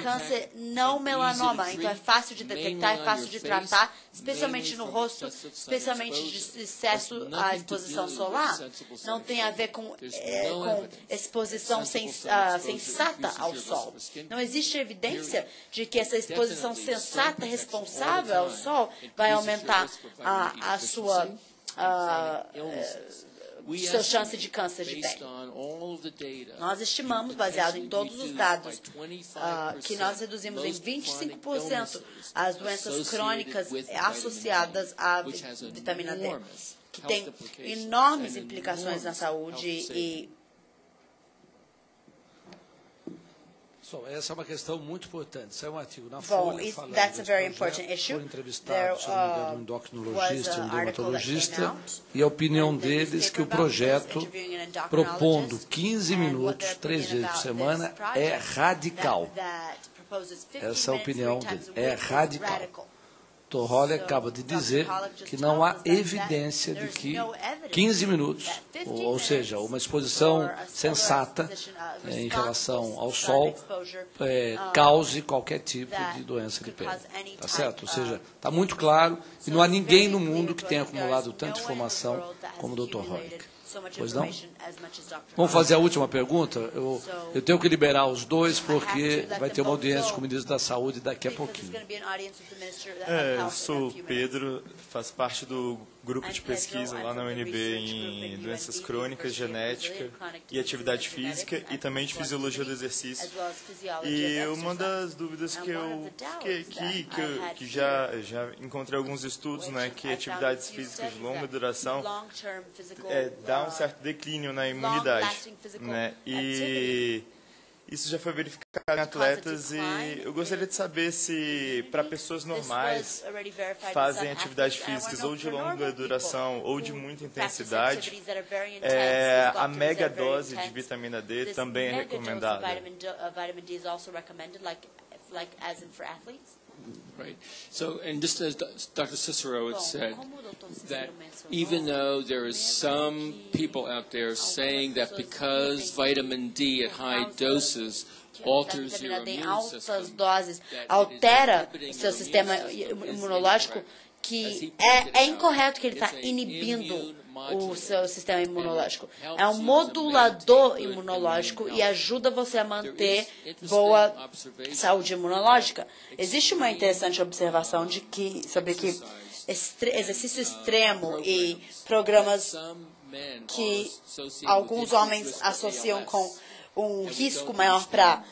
câncer não melanoma, então é fácil de detectar, é fácil de tratar, especialmente no rosto, especialmente de excesso à exposição solar. Não tem a ver com exposição sensata ao sol. Não existe evidência de que essa exposição sensata, responsável ao sol, vai aumentar a sua chance de câncer de pele. Nós estimamos, baseado em todos os dados, que nós reduzimos em 25% as doenças crônicas associadas à vitamina D, que tem enormes implicações na saúde e essa é uma questão muito importante. Isso é um artigo na Folha falando that's a very desse important projeto. issue. Foram entrevistados, se não me engano, um endocrinologista e um dermatologista, e a opinião deles que o projeto, propondo 15 minutos, 3 vezes por semana, é radical. Essa é a opinião deles. É radical. Torroli acaba de dizer que não há evidência de que 15 minutos, ou seja, uma exposição sensata em relação ao sol, cause qualquer tipo de doença de pele. Tá certo? Ou seja, está muito claro e não há ninguém no mundo que tenha acumulado tanta informação como o Dr. Rolik. Pois não? Vamos fazer a última pergunta? Eu tenho que liberar os dois, porque vai ter uma audiência com o ministro da Saúde daqui a pouquinho. Eu sou o Pedro, faço parte do grupo de pesquisa lá na UNB em doenças crônicas, genética e atividade física, e também de fisiologia do exercício. E uma das dúvidas que eu fiquei aqui, que já encontrei alguns estudos, né, que atividades físicas de longa duração dá um certo declínio na imunidade, né? E isso já foi verificado em atletas, e eu gostaria de saber se, para pessoas normais, fazem atividades físicas ou de longa duração ou de muita intensidade, a mega dose de vitamina D também é recomendada. Right. So, and just as Dr. Cicero had said, that even though there is some people out there saying that because vitamin D at high doses alters your immune system, doses altera o seu sistema imunológico, que é incorreto que ele está inibindo o seu sistema imunológico. É um modulador imunológico e ajuda você a manter boa saúde imunológica. Existe uma interessante observação sobre que exercício extremo e programas que alguns homens associam com um risco maior para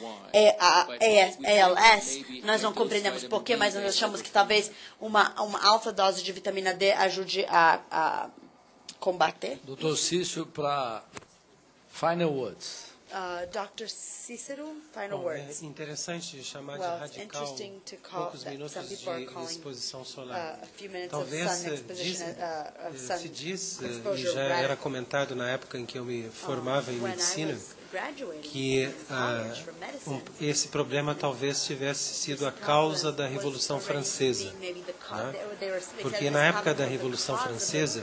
ALS, nós não compreendemos porquê, mas nós achamos que talvez uma alta dose de vitamina D ajude a combater. Doutor Cício, para final words. Dr. Cícero, final words. É interessante chamar de radical poucos minutos de exposição solar. Talvez se diz, e já era comentado na época em que eu me formava em medicina, que esse problema talvez tivesse sido a causa da Revolução Francesa. Porque na época da Revolução Francesa,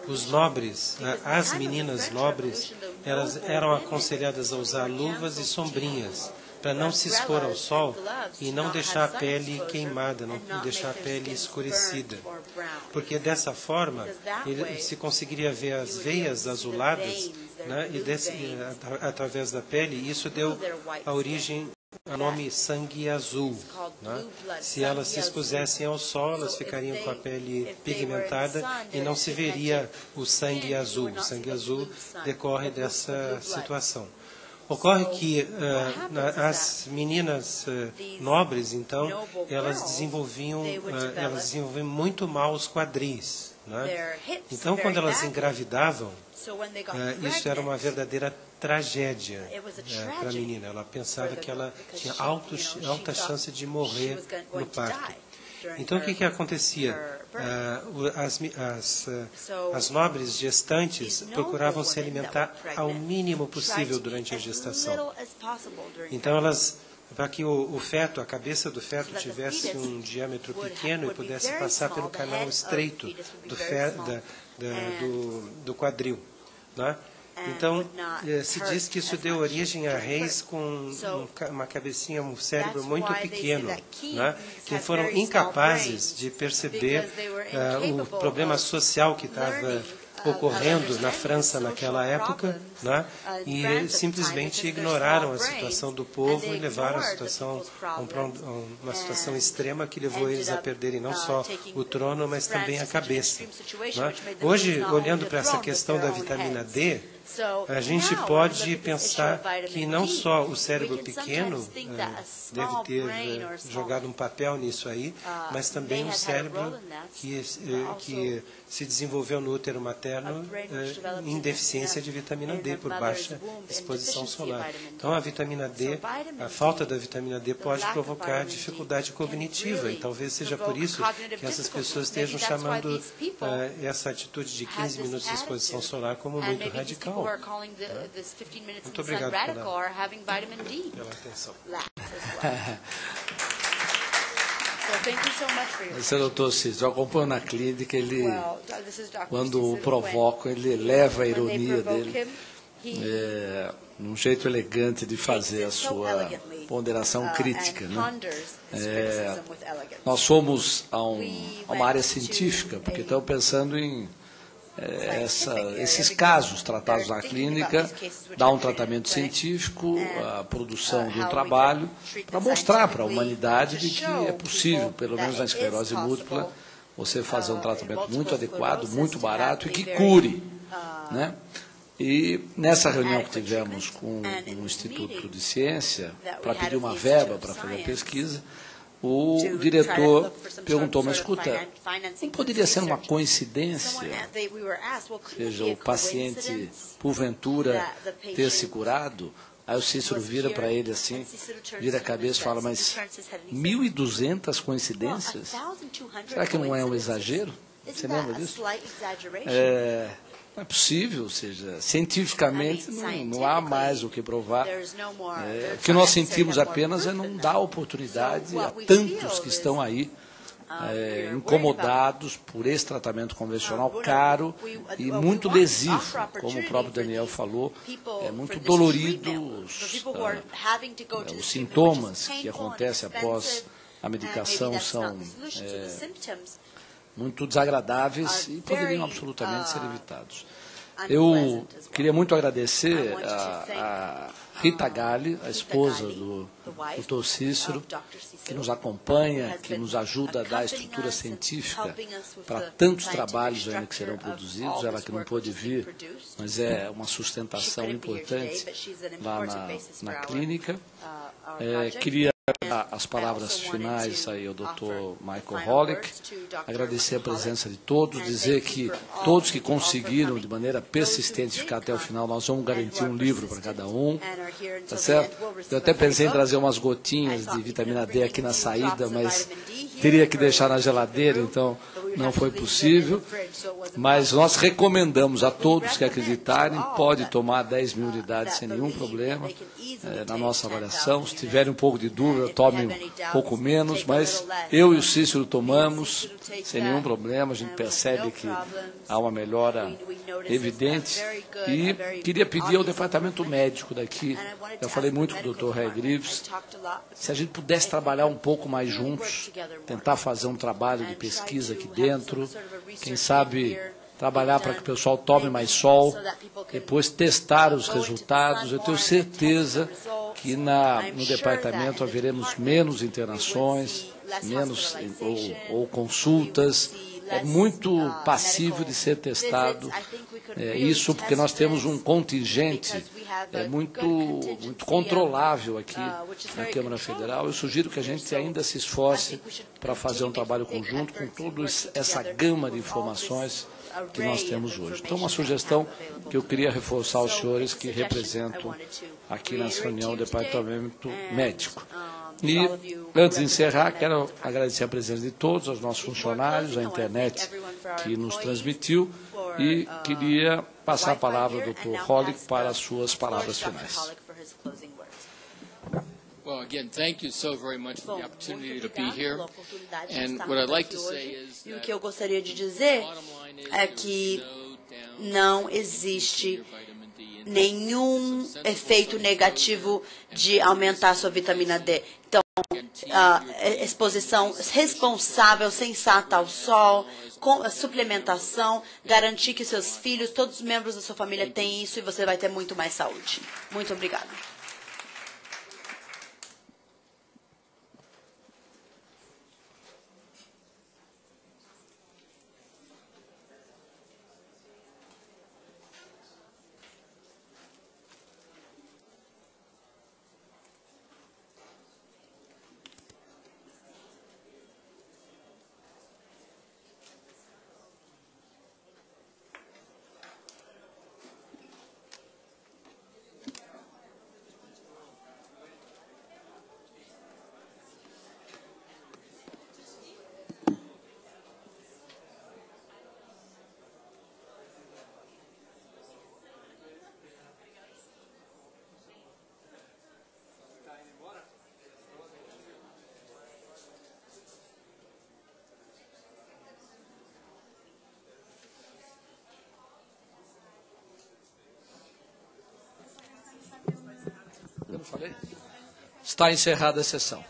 os nobres, as meninas nobres, elas eram aconselhadas a usar luvas e sombrinhas para não se expor ao sol e não deixar a pele queimada, não deixar a pele escurecida. Porque dessa forma, se conseguiria ver as veias azuladas, né, e através da pele, isso deu a origem ao nome sangue azul. Né? Se elas se expusessem ao sol, elas ficariam com a pele pigmentada e não se veria o sangue azul. O sangue azul decorre dessa situação. Ocorre que as meninas nobres, então, elas desenvolviam muito mal os quadris. Né? Então, quando elas engravidavam, isso era uma verdadeira tragédia para a menina. Ela pensava que ela tinha alta chance de morrer no parto. Então, o que acontecia? As nobres gestantes procuravam se alimentar ao mínimo possível durante a gestação. Então, para que o feto, a cabeça do feto, tivesse um diâmetro pequeno e pudesse passar pelo canal estreito do quadril. Né? Então, se diz que isso deu origem a reis com uma cabecinha, um cérebro muito pequeno, né, que foram incapazes de perceber o problema social que estava ocorrendo na França naquela época, né, e simplesmente ignoraram a situação do povo e levaram a situação uma situação extrema que levou eles a perderem não só o trono, mas também a cabeça. Né? Hoje, olhando para essa questão da vitamina D, a gente pode pensar que não só o cérebro pequeno deve ter jogado um papel nisso aí, mas também o cérebro que se desenvolveu no útero materno em deficiência de vitamina D por baixa exposição solar. Então, a vitamina D, a falta da vitamina D pode provocar dificuldade cognitiva e talvez seja por isso que essas pessoas estejam chamando essa atitude de 15 minutos de exposição solar como muito radical. Muito obrigado pela atenção. Esse é o Dr. Cícero. Eu acompanho na clínica, ele, quando o provoca, ele leva a ironia dele, num jeito elegante de fazer a sua ponderação crítica. Né? Nós somos a uma área científica, porque estamos pensando em esses casos tratados na clínica, dar um tratamento científico, a produção de um trabalho, para mostrar para a humanidade de que é possível, pelo menos na esclerose múltipla, você fazer um tratamento muito adequado, muito barato e que cure. Né? E nessa reunião que tivemos com o Instituto de Ciência, para pedir uma verba para fazer a pesquisa, o diretor perguntou, mas escuta, não poderia ser uma coincidência, ou seja, o paciente, porventura, ter se curado? Aí o Cícero vira para ele assim, vira a cabeça e fala, mas 1.200 coincidências? Será que não é um exagero? Você lembra disso? Não é possível, ou seja, cientificamente não há mais o que provar. O que nós sentimos apenas é não dar oportunidade a tantos que estão aí incomodados por esse tratamento convencional caro e muito lesivo, como o próprio Daniel falou, é muito dolorido os sintomas que acontecem após a medicação são muito desagradáveis e poderiam absolutamente ser evitados. Eu queria muito agradecer a Rita Galli, a esposa do Dr. Cícero, que nos acompanha, que nos ajuda a dar a estrutura científica para tantos trabalhos ainda que serão produzidos, ela que não pôde vir, mas é uma sustentação importante lá na clínica. Queria As palavras finais aí ao Dr. Michael Holick, agradecer a presença de todos, dizer que todos que conseguiram de maneira persistente ficar até o final, nós vamos garantir um livro para cada um, tá certo? Eu até pensei em trazer umas gotinhas de vitamina D aqui na saída, mas teria que deixar na geladeira, então não foi possível, mas nós recomendamos a todos que acreditarem, pode tomar 10 mil unidades sem nenhum problema, na nossa avaliação. Se tiverem um pouco de dúvida, tomem um pouco menos, mas eu e o Cícero tomamos sem nenhum problema, a gente percebe que há uma melhora evidente. E queria pedir ao departamento médico daqui, eu falei muito com o Dr. Ray Greaves, se a gente pudesse trabalhar um pouco mais juntos, tentar fazer um trabalho de pesquisa aqui dentro, quem sabe trabalhar para que o pessoal tome mais sol, depois testar os resultados. Eu tenho certeza que no departamento haveremos menos internações, menos ou consultas. É muito passível de ser testado. Isso porque nós temos um contingente muito controlável aqui na Câmara Federal. Eu sugiro que a gente ainda se esforce para fazer um trabalho conjunto com toda essa gama de informações que nós temos hoje. Então, uma sugestão que eu queria reforçar aos senhores que representam aqui nessa reunião o Departamento Médico. E, antes de encerrar, quero agradecer a presença de todos, aos nossos funcionários, à internet que nos transmitiu, e queria passar a palavra ao Dr. Holick para as suas palavras finais. Well, again, thank you so very much for the opportunity to be here. And what I'd like to say is that, o que eu gostaria de dizer é que não existe nenhum efeito negativo de aumentar a sua vitamina D. Então, exposição responsável, sensata ao sol, com suplementação, garantir que seus filhos, todos os membros da sua família têm isso e você vai ter muito mais saúde. Muito obrigada. Está encerrada a sessão.